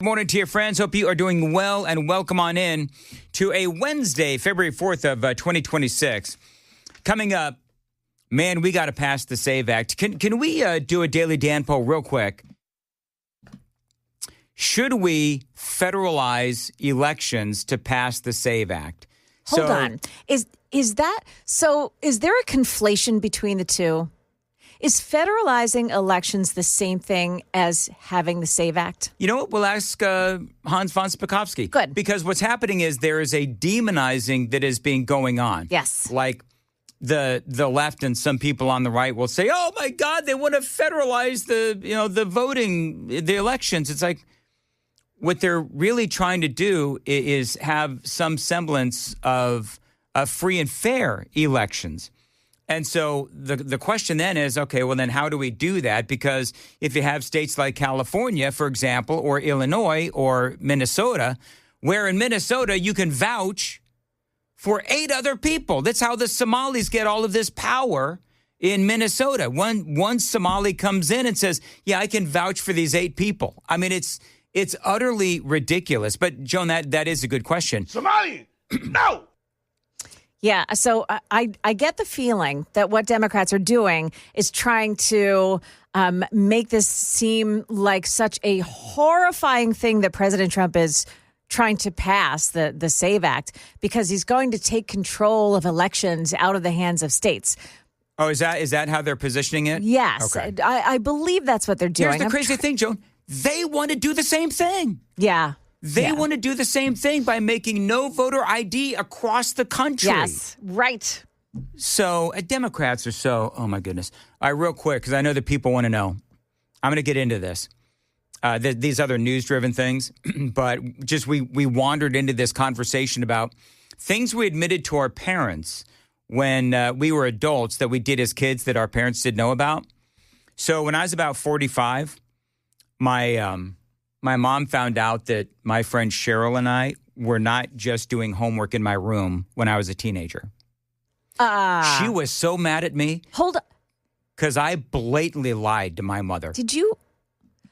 Good morning to your friends. Hope you are doing well and welcome on in to a Wednesday, February 4th of 2026. Coming up, man, we got to pass the SAVE Act. Can we do a Daily Dan poll real quick? Should we federalize elections to pass the SAVE Act? Hold on. Is there a conflation between the two? Is federalizing elections the same thing as having the SAVE Act? You know what? We'll ask Hans von Spakovsky. Good. Because what's happening is there is a demonizing that is being going on. Yes. Like the left and some people on the right will say, "Oh my God, they want to federalize the voting, the elections." It's like what they're really trying to do is have some semblance of free and fair elections. And so the question then is, okay, well, then how do we do that? Because if you have states like California, for example, or Illinois or Minnesota, where in Minnesota you can vouch for 8 other people. That's how the Somalis get all of this power in Minnesota. One Somali comes in and says, yeah, I can vouch for these 8 people. I mean, it's utterly ridiculous. But, Joan, that is a good question. Somali, no! Yeah, so I get the feeling that what Democrats are doing is trying to make this seem like such a horrifying thing that President Trump is trying to pass, the SAVE Act, because he's going to take control of elections out of the hands of states. Oh, is that how they're positioning it? Yes, okay. I believe that's what they're doing. Here's the crazy thing, Joan. They want to do the same thing. Yeah. They want to do the same thing by making no voter ID across the country. Yes, right. So Democrats are so, oh my goodness. All right, real quick, because I know that people want to know. I'm going to get into this, these other news-driven things. But just we wandered into this conversation about things we admitted to our parents when we were adults that we did as kids that our parents didn't know about. So when I was about 45, my mom found out that my friend Cheryl and I were not just doing homework in my room when I was a teenager. She was so mad at me. Hold on. Because I blatantly lied to my mother. Did you?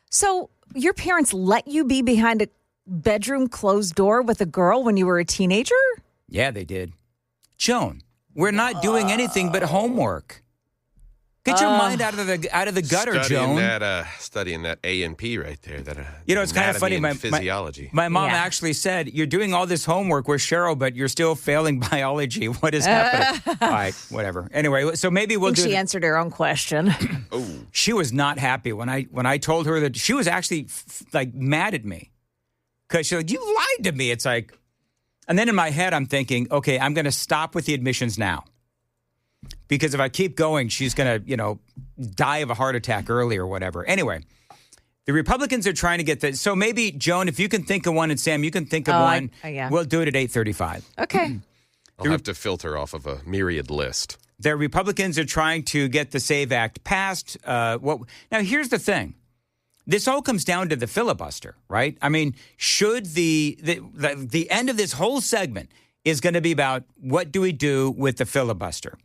So your parents let you be behind a bedroom closed door with a girl when you were a teenager? Yeah, they did. Joan, we're not doing anything but homework. Get your mind out of the gutter, Joan. Studying that A and P right there. It's kind of funny. Physiology. My mom actually said, "You're doing all this homework with Cheryl, but you're still failing biology. What is happening?" All right, whatever. Anyway, so maybe we'll do. She answered her own question. Oh, she was not happy when I told her that. She was actually mad at me because she's like, "You lied to me." It's like, and then in my head, I'm thinking, okay, I'm going to stop with the admissions now. Because if I keep going, she's going to, die of a heart attack early or whatever. Anyway, the Republicans are trying to get this. So maybe, Joan, if you can think of one, and Sam, you can think of one. Yeah. We'll do it at 8:35. Okay. I'll have to filter off of a myriad list. The Republicans are trying to get the SAVE Act passed. Now, here's the thing. This all comes down to the filibuster, right? I mean, should the end of this whole segment is going to be about what do we do with the filibuster?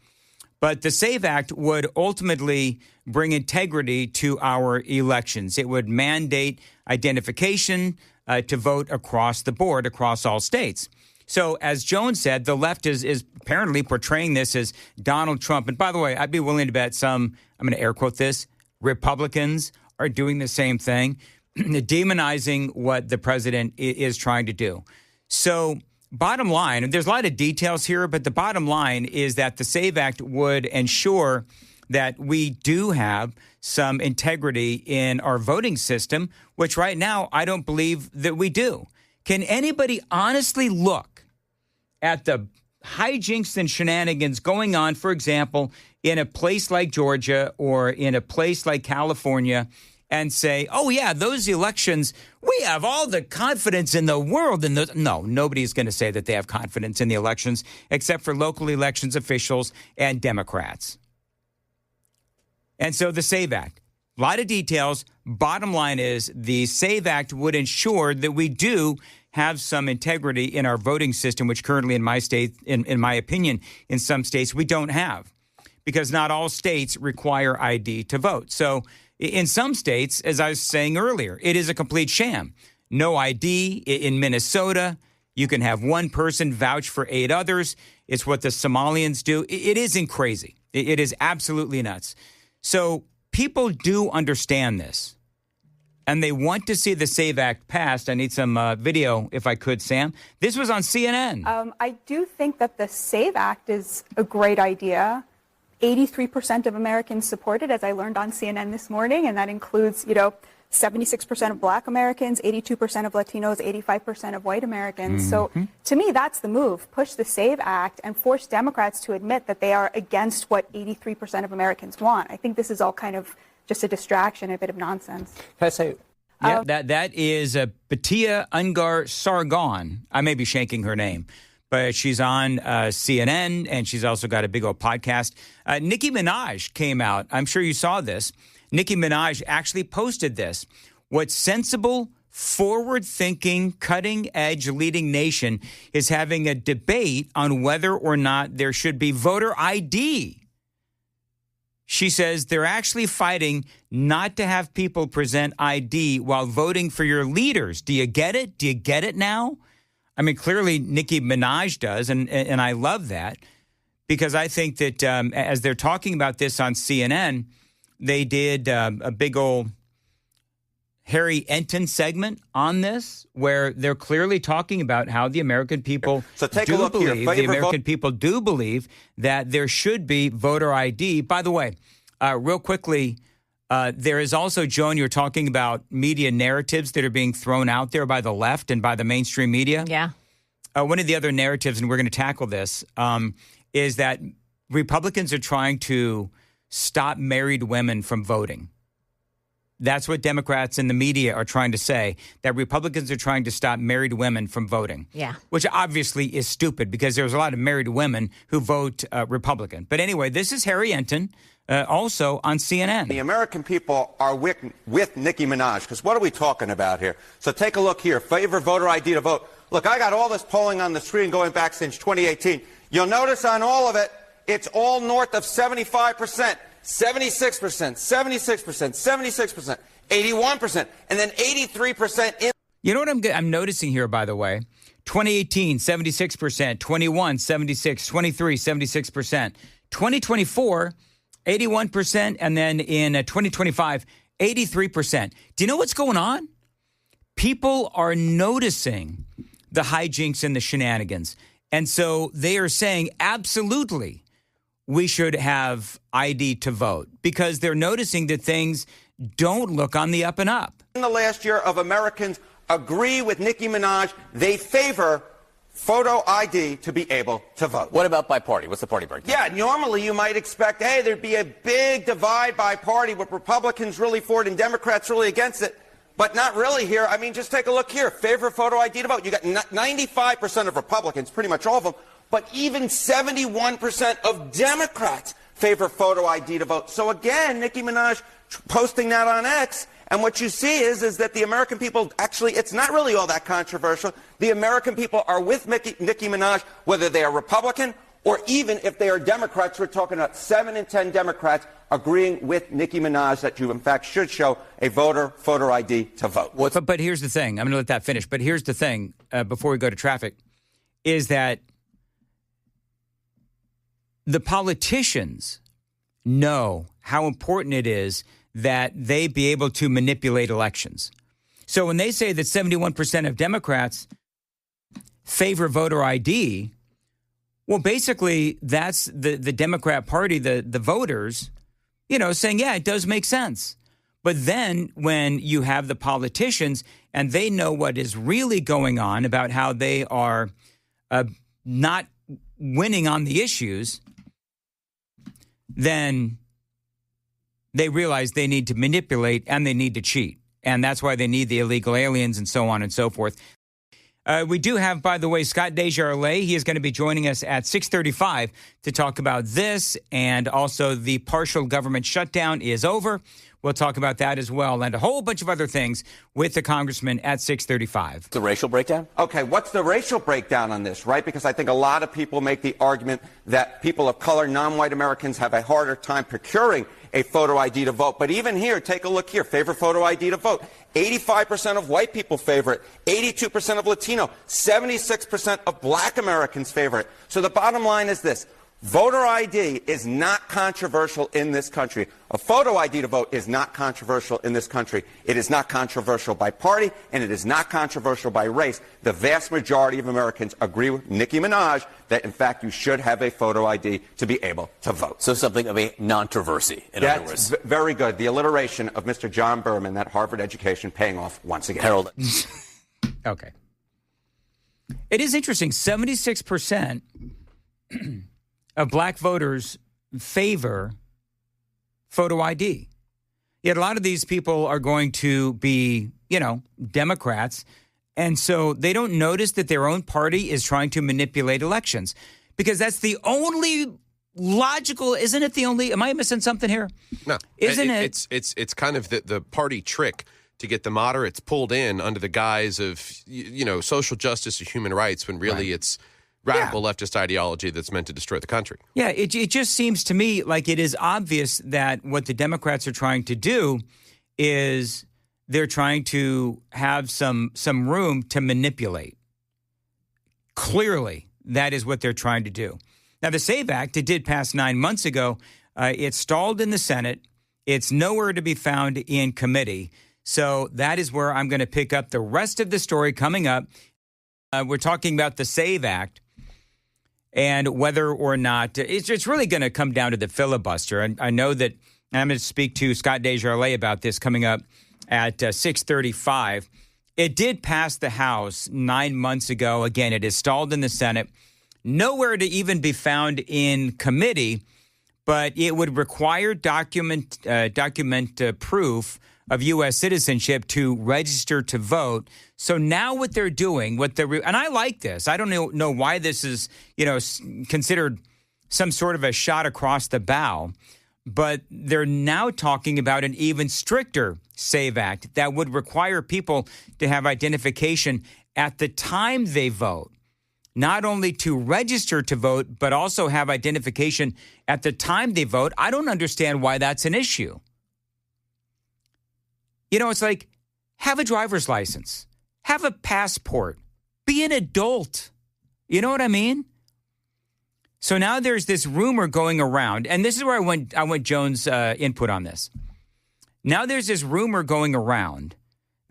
But the SAVE Act would ultimately bring integrity to our elections. It would mandate identification to vote across the board, across all states. So as Joan said, the left is apparently portraying this as Donald Trump. And by the way, I'd be willing to bet some, I'm going to air quote this, Republicans are doing the same thing, demonizing what the president is trying to do. So bottom line, and there's a lot of details here, but the bottom line is that the SAVE Act would ensure that we do have some integrity in our voting system, which right now I don't believe that we do. Can anybody honestly look at the hijinks and shenanigans going on, for example, in a place like Georgia or in a place like California and say, oh, yeah, those elections, we have all the confidence in the world in those? No, nobody's going to say that they have confidence in the elections except for local elections officials and Democrats. And so the SAVE Act, a lot of details. Bottom line is the SAVE Act would ensure that we do have some integrity in our voting system, which currently in my state, in my opinion, in some states we don't have, because not all states require ID to vote. So in some states, as I was saying earlier, it is a complete sham. no ID in Minnesota. You can have one person vouch for 8 others. It's what the Somalians do. It isn't crazy. It is absolutely nuts. So people do understand this, and they want to see the SAVE Act passed. I need some video, if I could, Sam. This was on CNN. I do think that the SAVE Act is a great idea. 83% of Americans support it, as I learned on CNN this morning, and that includes, 76% of Black Americans, 82% of Latinos, 85% of white Americans. So to me, that's the move. Push the SAVE Act and force Democrats to admit that they are against what 83% of Americans want. I think this is all kind of just a distraction, a bit of nonsense. Can I say... Yeah, that is Batia Ungar Sargon. I may be shanking her name, but she's on CNN, and she's also got a big old podcast. Nicki Minaj came out. I'm sure you saw this. Nicki Minaj actually posted this. What sensible, forward-thinking, cutting-edge leading nation is having a debate on whether or not there should be voter ID. She says they're actually fighting not to have people present ID while voting for your leaders. Do you get it? Do you get it now? I mean, clearly Nicki Minaj does, and I love that, because I think that as they're talking about this on CNN, they did a big old Harry Enton segment on this, where they're clearly talking about how the American people people do believe that there should be voter ID. By the way, real quickly, there is also, Joan, you're talking about media narratives that are being thrown out there by the left and by the mainstream media. Yeah. One of the other narratives, and we're going to tackle this, is that Republicans are trying to stop married women from voting. That's what Democrats and the media are trying to say, that Republicans are trying to stop married women from voting. Yeah. Which obviously is stupid, because there's a lot of married women who vote Republican. But anyway, this is Harry Enton, also on CNN. The American people are with Nicki Minaj, because what are we talking about here? So take a look here. Favor voter ID to vote. Look, I got all this polling on the screen going back since 2018. You'll notice on all of it, it's all north of 75%, 76%, 76%, 76%, 81%, and then 83% in. You know what I'm noticing here, by the way? 2018, 76%, 21, 76, 23, 76%, 2024, 81%, and then in 2025, 83%. Do you know what's going on? People are noticing the hijinks and the shenanigans. And so they are saying, absolutely, we should have ID to vote, because they're noticing that things don't look on the up and up. In the last year of Americans agree with Nicki Minaj, they favor photo ID to be able to vote. What about by party? What's the party breakdown? Yeah, normally you might expect, hey, there'd be a big divide by party with Republicans really for it and Democrats really against it. But not really here. I mean, just take a look here. Favor photo ID to vote. You got 95% of Republicans, pretty much all of them, but even 71% of Democrats favor photo ID to vote. So again, Nicki Minaj posting that on X, and what you see is that the American people, actually, it's not really all that controversial. The American people are with Nicki Minaj, whether they are Republican or even if they are Democrats. We're talking about 7 in 10 Democrats agreeing with Nicki Minaj that you, in fact, should show a voter photo ID to vote. But here's the thing. I'm going to let that finish. But here's the thing, before we go to traffic, is that the politicians know how important it is that they be able to manipulate elections. So when they say that 71% of Democrats favor voter ID, well, basically, that's the Democrat Party, the voters, saying, yeah, it does make sense. But then when you have the politicians and they know what is really going on about how they are not winning on the issues, then they realize they need to manipulate and they need to cheat. And that's why they need the illegal aliens and so on and so forth. We do have, by the way, Scott DeJarlais. He is going to be joining us at 6:35 to talk about this, and also the partial government shutdown is over. We'll talk about that as well and a whole bunch of other things with the congressman at 6:35. The racial breakdown? Okay, what's the racial breakdown on this, right? Because I think a lot of people make the argument that people of color, non-white Americans, have a harder time procuring a photo ID to vote. But even here, take a look here. Favorite photo ID to vote. 85% of white people favor it. 82% of Latino. 76% of black Americans favor it. So the bottom line is this. Voter ID is not controversial in this country. A photo ID to vote is not controversial in this country. It is not controversial by party, and it is not controversial by race. The vast majority of Americans agree with Nicki Minaj that, in fact, you should have a photo ID to be able to vote. So something of a controversy, in other words. That's very good. The alliteration of Mr. John Berman, that Harvard education, paying off once again. Harold. Okay. It is interesting. 76% of black voters favor photo ID. Yet a lot of these people are going to be, Democrats. And so they don't notice that their own party is trying to manipulate elections because that's the only logical, isn't it the only, am I missing something here? No. Isn't it? It's kind of the party trick to get the moderates pulled in under the guise of, social justice or human rights when really it's radical leftist ideology that's meant to destroy the country. Yeah, it just seems to me like it is obvious that what the Democrats are trying to do is they're trying to have some room to manipulate. Clearly, that is what they're trying to do. Now, the SAVE Act, it did pass 9 months ago. It stalled in the Senate. It's nowhere to be found in committee. So that is where I'm going to pick up the rest of the story coming up. We're talking about the SAVE Act. And whether or not it's really going to come down to the filibuster. And I know that I'm going to speak to Scott DeJarlais about this coming up at 6:35. It did pass the House 9 months ago. Again, it is stalled in the Senate. Nowhere to even be found in committee, but it would require document proof of U.S. citizenship to register to vote. So now what they're doing, and I like this. I don't know why this is, considered some sort of a shot across the bow, but they're now talking about an even stricter SAVE Act that would require people to have identification at the time they vote, not only to register to vote, but also have identification at the time they vote. I don't understand why that's an issue. It's like, have a driver's license, have a passport, be an adult. You know what I mean? So now there's this rumor going around, and this is where I want Joan's input on this. Now there's this rumor going around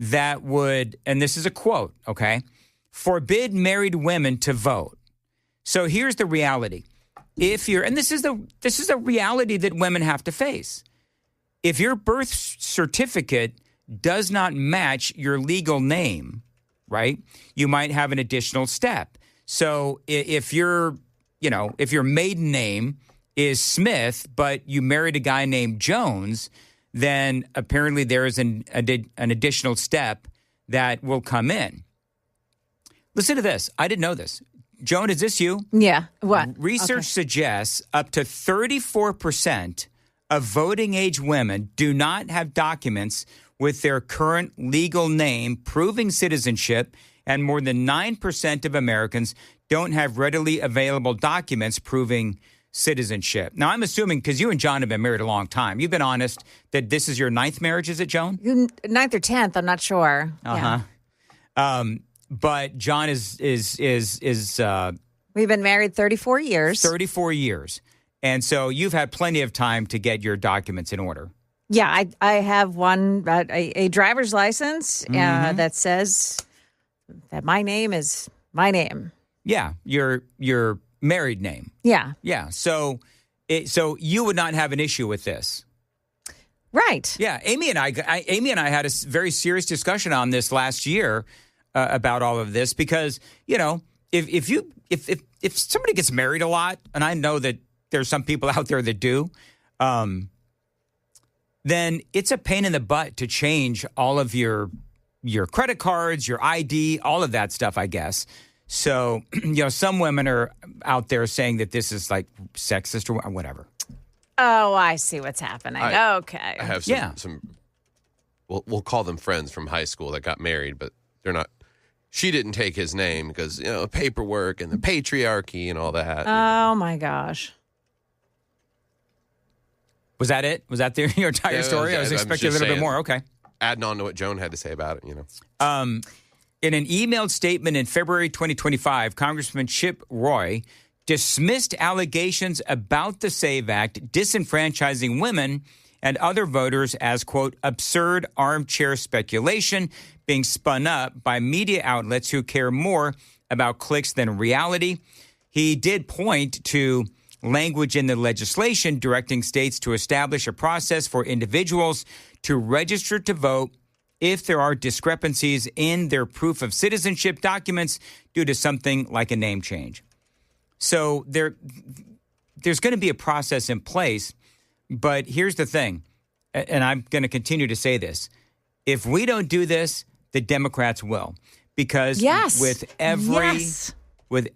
that would, and this is a quote, okay, forbid married women to vote. So here's the reality. And this is the reality that women have to face. If your birth certificate does not match your legal name, right, you might have an additional step. So if your maiden name is Smith, but you married a guy named Jones, then apparently there is an additional step that will come in. Listen to this. I didn't know this. Joan, is this you? Yeah. What? Research suggests up to 34% of voting age women do not have documents with their current legal name proving citizenship, and more than 9% of Americans don't have readily available documents proving citizenship. Now, I'm assuming, because you and John have been married a long time, you've been honest that this is your 9th marriage, is it, Joan? 9th or 10th, I'm not sure. Uh-huh. Yeah. But John is we've been married 34 years. 34 years. And so you've had plenty of time to get your documents in order. Yeah, I have one, a driver's license that says that my name is my name. Yeah, your married name. Yeah. Yeah. So you would not have an issue with this. Right. Yeah. Amy and I had a very serious discussion on this last year about all of this because, if somebody gets married a lot, and I know that there's some people out there that do, then it's a pain in the butt to change all of your credit cards, your ID, all of that stuff, I guess. So, some women are out there saying that this is like sexist or whatever. Oh, I see what's happening. Okay. I have some we'll call them friends from high school that got married, but they're not. She didn't take his name because, paperwork and the patriarchy and all that. Oh, my gosh. Was that it? Was that your entire story? I was expecting a little bit more. Okay. Adding on to what Joan had to say about it, In an emailed statement in February 2025, Congressman Chip Roy dismissed allegations about the SAVE Act disenfranchising women and other voters as, quote, absurd armchair speculation being spun up by media outlets who care more about clicks than reality. He did point to language in the legislation directing states to establish a process for individuals to register to vote if there are discrepancies in their proof of citizenship documents due to something like a name change. So there's going to be a process in place, but here's the thing, and I'm going to continue to say this. If we don't do this, the Democrats will, because with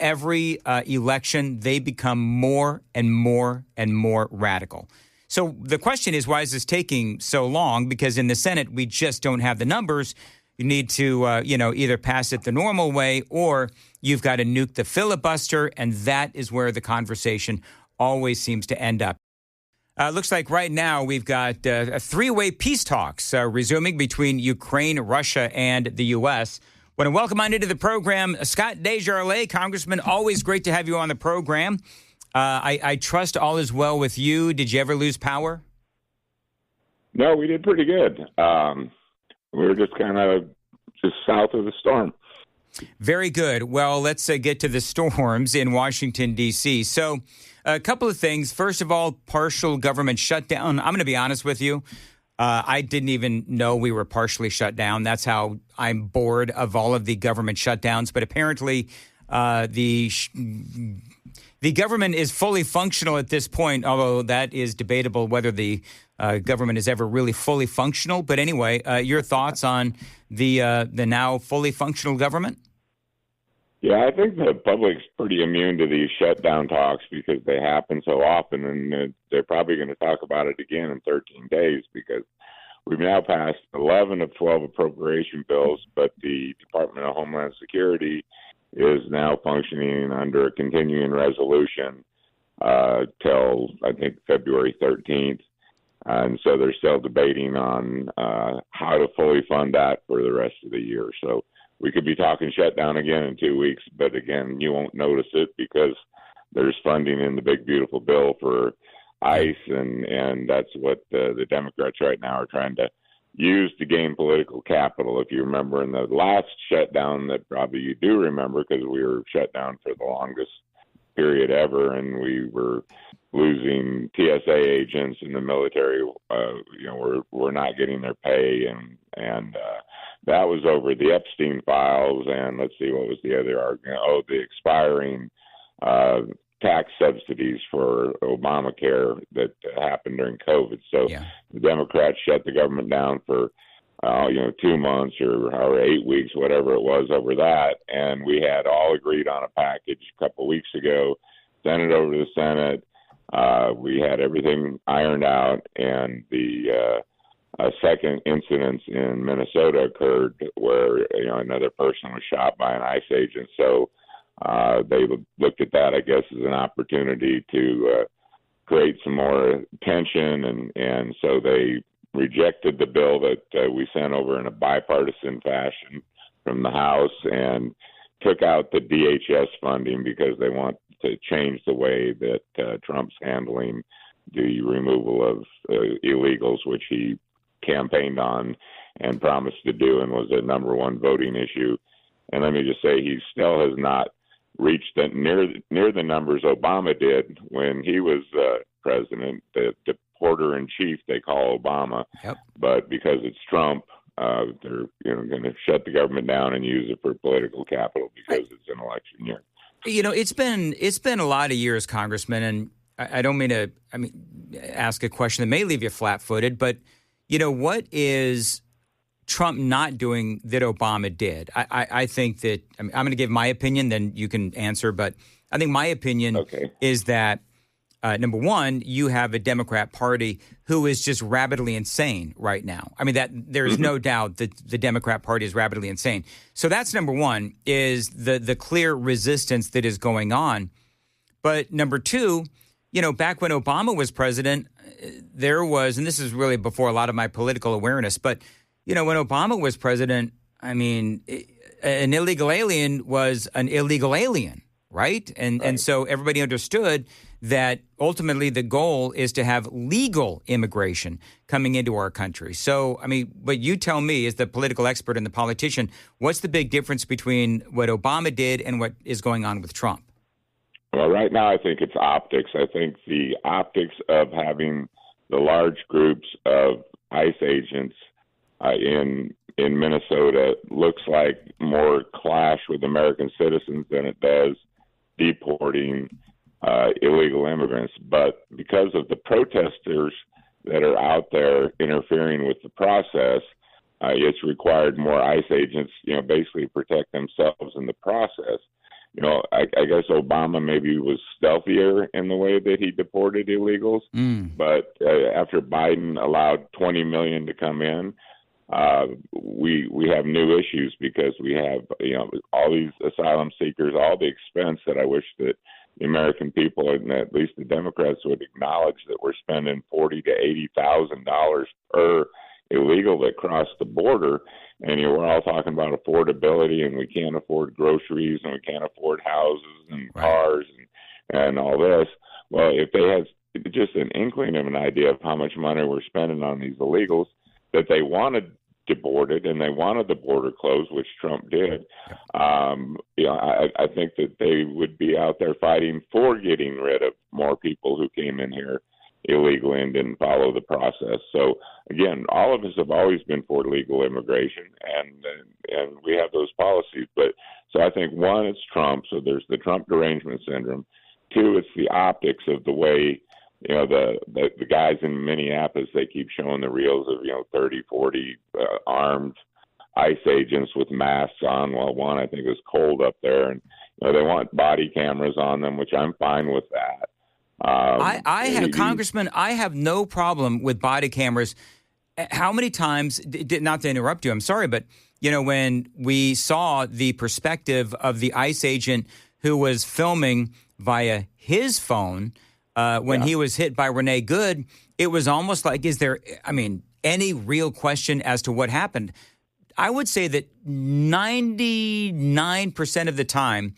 every election, they become more and more and more radical. So the question is, why is this taking so long? Because in the Senate, we just don't have the numbers. You need to, either pass it the normal way, or you've got to nuke the filibuster, and that is where the conversation always seems to end up. Looks like right now we've got a three-way peace talks resuming between Ukraine, Russia, and the U.S. Want to welcome on into the program Scott DeJarlais, Congressman. Always great to have you on the program. I trust all is well with you. Did you ever lose power? No, we did pretty good. We were just kind of south of the storm. Very good. Well, let's get to the storms in Washington, D.C. So a couple of things. First of all, partial government shutdown. I'm going to be honest with you. I didn't even know we were partially shut down. That's how I'm bored of all of the government shutdowns. But apparently the government is fully functional at this point, although that is debatable whether the government is ever really fully functional. But anyway, your thoughts on the now fully functional government? Yeah, I think the public's pretty immune to these shutdown talks because they happen so often, and they're probably going to talk about it again in 13 days because we've now passed 11 of 12 appropriation bills, but the Department of Homeland Security is now functioning under a continuing resolution till, I think, February 13th. And so they're still debating on how to fully fund that for the rest of the year. So we could be talking shutdown again in 2 weeks, but again, you won't notice it because there's funding in the big, beautiful bill for ICE, and that's what the Democrats right now are trying to use to gain political capital. If you remember in the last shutdown that probably you do remember because we were shut down for the longest period ever, and we were losing TSA agents in the military. We're not getting their pay, and that was over the Epstein files. And let's see, what was the other argument? Oh, the expiring tax subsidies for Obamacare that happened during COVID. So the Democrats shut the government down for 2 months or 8 weeks, whatever it was, over that. And we had all agreed on a package a couple of weeks ago, sent it over to the Senate. We had everything ironed out, and the second incident in Minnesota occurred where another person was shot by an ICE agent. So they looked at that, I guess, as an opportunity to create some more tension, and so they rejected the bill that we sent over in a bipartisan fashion from the House and took out the DHS funding because they want to change the way that Trump's handling the removal of illegals, which he campaigned on and promised to do and was the number one voting issue. And let me just say, he still has not reached near the numbers Obama did when he was president. The porter-in-chief, they call Obama. Yep. But because it's Trump, they're going to shut the government down and use it for political capital because it's an election year. It's been a lot of years, Congressman, and I don't mean to ask a question that may leave you flat-footed, but what is Trump not doing that Obama did? I think that I'm going to give my opinion, then you can answer, but I think my opinion is that number one, you have a Democrat Party who is just rabidly insane right now. I mean, that there is no doubt that the Democrat Party is rabidly insane. So that's number one, is the clear resistance that is going on. But number two, back when Obama was president, there was, and this is really before a lot of my political awareness, but, when Obama was president, I mean, an illegal alien was an illegal alien, right? And so everybody understood that ultimately the goal is to have legal immigration coming into our country. So, I mean, but you tell me, as the political expert and the politician, what's the big difference between what Obama did and what is going on with Trump? Well, right now I think it's optics. I think the optics of having the large groups of ICE agents in Minnesota looks like more clash with American citizens than it does deporting illegal immigrants. But because of the protesters that are out there interfering with the process, it's required more ICE agents, basically protect themselves in the process. I guess Obama maybe was stealthier in the way that he deported illegals, but after Biden allowed 20 million to come in, we have new issues because we have all these asylum seekers, all the expense that I wish that the American people and at least the Democrats would acknowledge that we're spending $40,000 to $80,000 per illegal that cross the border. And we're all talking about affordability, and we can't afford groceries, and we can't afford houses and cars and all this. Well, if they had just an inkling of an idea of how much money we're spending on these illegals, that they wanted deported and they wanted the border closed, which Trump did, I think that they would be out there fighting for getting rid of more people who came in here illegally and didn't follow the process. So again, all of us have always been for legal immigration, and we have those policies. But so I think one, it's Trump. So there's the Trump derangement syndrome. Two, it's the optics of the way the guys in Minneapolis, they keep showing the reels of 30, 40 armed ICE agents with masks on. Well, one I think is cold up there, and they want body cameras on them, which I'm fine with that. Congressman, I have no problem with body cameras. How many times, not to interrupt you, I'm sorry, but, when we saw the perspective of the ICE agent who was filming via his phone when he was hit by Renee Good, it was almost like, is there, any real question as to what happened? I would say that 99% of the time,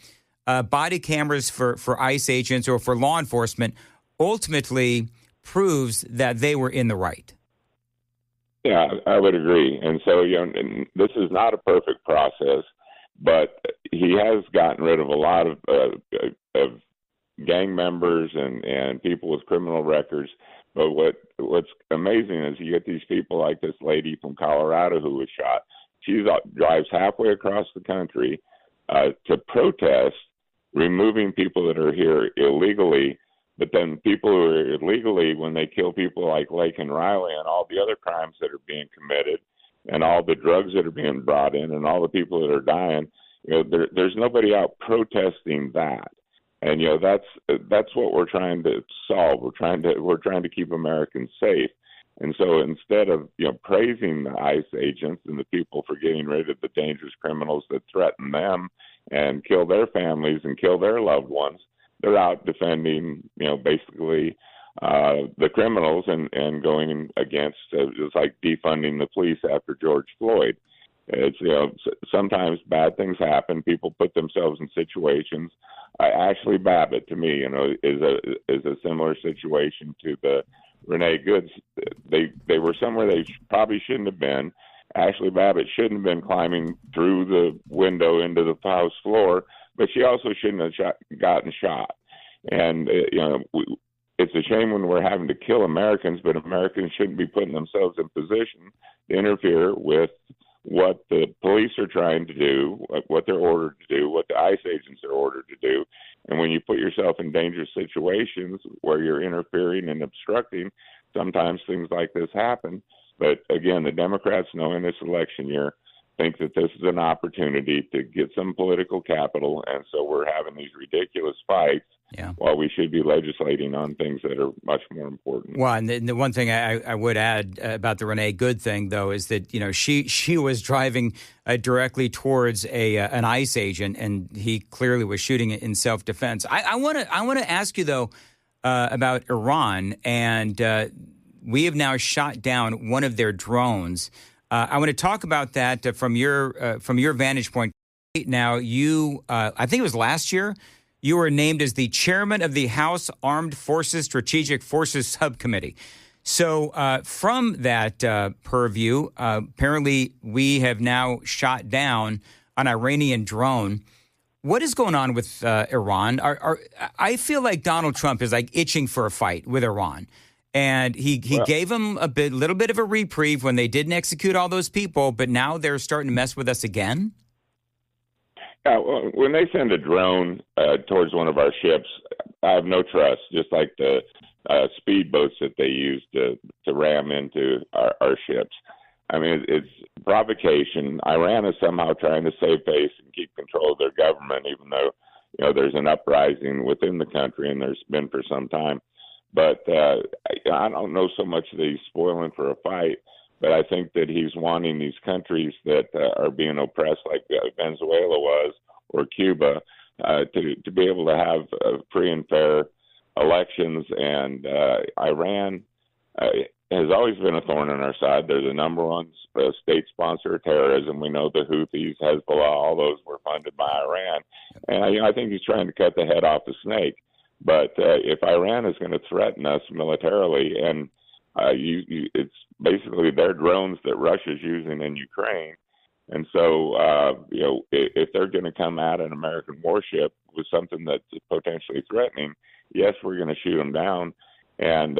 body cameras for ICE agents or for law enforcement ultimately proves that they were in the right. Yeah, I would agree. And so, this is not a perfect process, but he has gotten rid of a lot of gang members and people with criminal records. But what's amazing is you get these people like this lady from Colorado who was shot. She drives halfway across the country to protest removing people that are here illegally, but then people who are illegally, when they kill people like Lake and Riley and all the other crimes that are being committed and all the drugs that are being brought in and all the people that are dying, there's nobody out protesting that. And that's what we're trying to solve. We're trying to keep Americans safe. And so instead of praising the ICE agents and the people for getting rid of the dangerous criminals that threaten them and kill their families and kill their loved ones, they're out defending basically the criminals and going against it's like defunding the police after George Floyd. It's sometimes bad things happen. People put themselves in situations. Ashley Babbitt, to me, is a similar situation to the Renee Goods. They were somewhere they probably shouldn't have been. Ashley Babbitt shouldn't have been climbing through the window into the house floor, but she also shouldn't have gotten shot. And it's a shame when we're having to kill Americans, but Americans shouldn't be putting themselves in position to interfere with what the police are trying to do, what they're ordered to do, what the ICE agents are ordered to do. And when you put yourself in dangerous situations where you're interfering and obstructing, sometimes things like this happen. But again, the Democrats, knowing this election year, think that this is an opportunity to get some political capital. And so we're having these ridiculous fights Yeah. while we should be legislating on things that are much more important. Well, and the one thing I would add about the Renee Good thing, though, is that she was driving directly towards an ICE agent, and he clearly was shooting it in self-defense. I want to ask you though about Iran, and we have now shot down one of their drones. I want to talk about that from your vantage point. Now, you I think it was last year. You were named as the chairman of the House Armed Forces Strategic Forces Subcommittee. So from that purview, apparently we have now shot down an Iranian drone. What is going on with Iran? I feel like Donald Trump is like itching for a fight with Iran. And he gave them little bit of a reprieve when they didn't execute all those people, but now they're starting to mess with us again? Well, when they send a drone towards one of our ships, I have no trust, just like the speedboats that they use to ram into our ships. I mean, it's provocation. Iran is somehow trying to save face and keep control of their government, even though, there's an uprising within the country, and there's been for some time. But I don't know so much that he's spoiling for a fight. But I think that he's wanting these countries that are being oppressed, like Venezuela was, or Cuba, to be able to have free and fair elections. And Iran has always been a thorn in our side. They're the number one state sponsor of terrorism. We know the Houthis, Hezbollah, all those were funded by Iran. And I think he's trying to cut the head off a snake. But if Iran is going to threaten us militarily, and it's basically their drones that Russia's using in Ukraine. And so, if they're going to come at an American warship with something that's potentially threatening, yes, we're going to shoot them down. And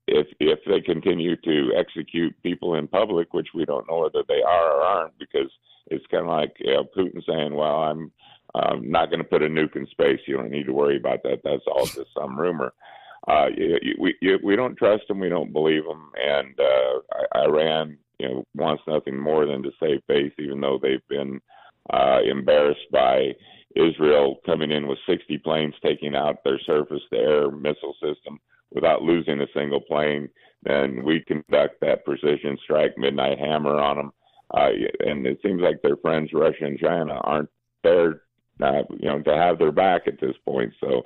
if they continue to execute people in public, which we don't know whether they are or aren't, because it's kind of like Putin saying, well, I'm not going to put a nuke in space. You don't need to worry about that. That's all just some rumor. We don't trust them. We don't believe them. And Iran, wants nothing more than to save face, even though they've been embarrassed by Israel coming in with 60 planes, taking out their surface-to-air missile system without losing a single plane. Then we conduct that precision strike midnight hammer on them. And it seems like their friends, Russia and China, aren't there to have their back at this point. So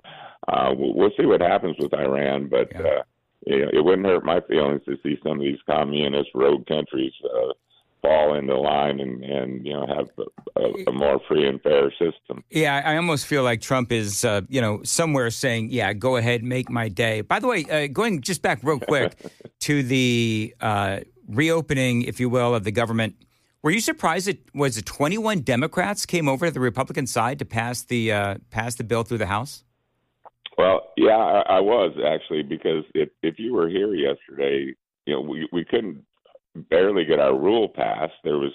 we'll see what happens with Iran, but it wouldn't hurt my feelings to see some of these communist rogue countries fall into line and have a more free and fair system. Yeah, I almost feel like Trump is, somewhere saying, yeah, go ahead, make my day. By the way, going just back real quick to the reopening, if you will, of the government. Were you surprised it 21 Democrats came over to the Republican side to pass the bill through the House? Well, yeah, I was actually, because if you were here yesterday, we couldn't barely get our rule passed. There was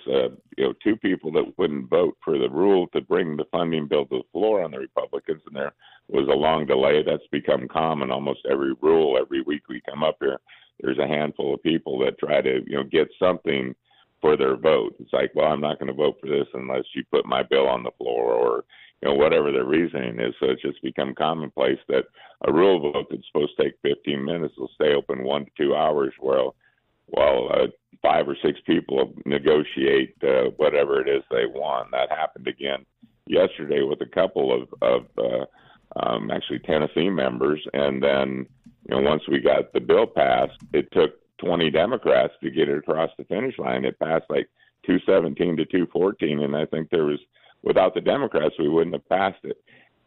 two people that wouldn't vote for the rule to bring the funding bill to the floor on the Republicans, and there was a long delay. That's become common. Almost every rule, every week we come up here, there's a handful of people that try to get something for their vote. It's like, well, I'm not going to vote for this unless you put my bill on the floor, or whatever their reasoning is. So it's just become commonplace that a rule vote that's supposed to take 15 minutes will stay open 1 to 2 hours, while 5 or 6 people negotiate whatever it is they want. That happened again yesterday with a couple of actually Tennessee members, and then once we got the bill passed, it took 20 Democrats to get it across the finish line. It passed like 217 to 214, and I think without the Democrats, we wouldn't have passed it.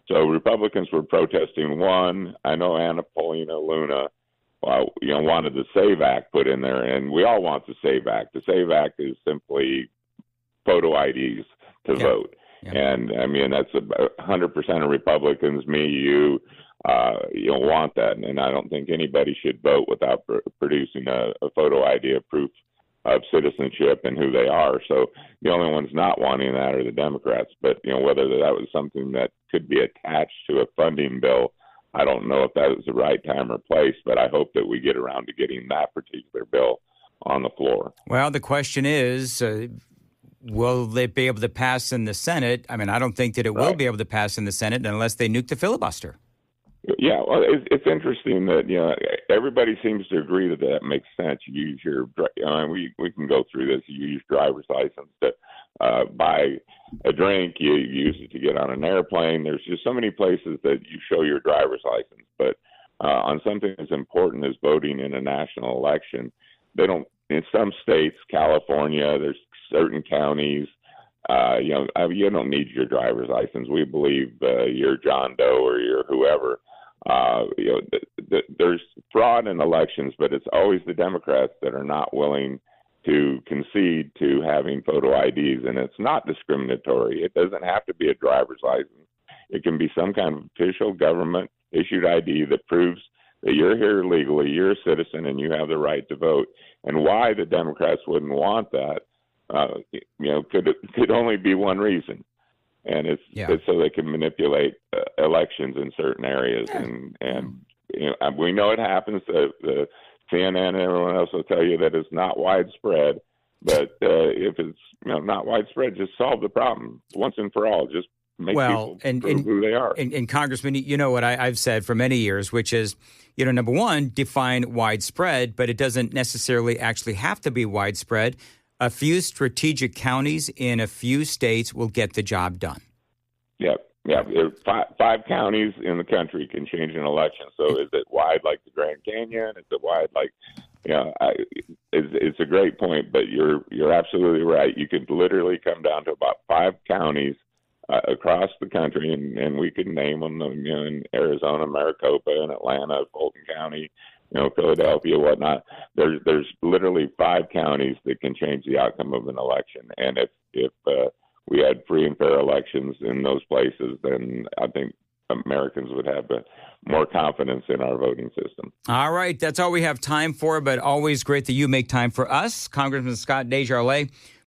So Republicans were protesting one. I know Anna Paulina Luna, wanted the SAVE Act put in there, and we all want the SAVE Act. The SAVE Act is simply photo IDs to vote. Yeah. And I mean, that's 100% of Republicans, me, you want that. And I don't think anybody should vote without producing a photo ID of proof of citizenship and who they are. So the only ones not wanting that are the Democrats. But, whether that was something that could be attached to a funding bill, I don't know if that was the right time or place, but I hope that we get around to getting that particular bill on the floor. Well, the question is, will they be able to pass in the Senate? I mean, I don't think that it will be able to pass in the Senate unless they nuke the filibuster. Yeah, well, it's interesting that everybody seems to agree that that makes sense. You use your we can go through this. You use driver's license to buy a drink. You use it to get on an airplane. There's just so many places that you show your driver's license. But on something as important as voting in a national election, they don't. In some states, California, there's certain counties. You don't need your driver's license. We believe you're John Doe or you're whoever. There's fraud in elections, but it's always the Democrats that are not willing to concede to having photo IDs, and it's not discriminatory. It doesn't have to be a driver's license. It can be some kind of official government-issued ID that proves that you're here legally, you're a citizen, and you have the right to vote. And why the Democrats wouldn't want that, could only be one reason. And it's so they can manipulate elections in certain areas, and we know it happens. The CNN and everyone else will tell you that it's not widespread, but if it's not widespread, just solve the problem once and for all. Just make people prove who they are. And Congressman, you know what I've said for many years, which is, number one, define widespread, but it doesn't necessarily actually have to be widespread. A few strategic counties in a few states will get the job done. Yep. Yeah. Five counties in the country can change an election. So is it wide like the Grand Canyon? Is it wide like, it's a great point, but you're absolutely right. You could literally come down to about 5 counties across the country, and we could name them, in Arizona, Maricopa, and Atlanta, Fulton County, Philadelphia, whatnot. There's literally 5 counties that can change the outcome of an election. And if we had free and fair elections in those places, then I think Americans would have more confidence in our voting system. All right. That's all we have time for, but always great that you make time for us. Congressman Scott DeJarlais,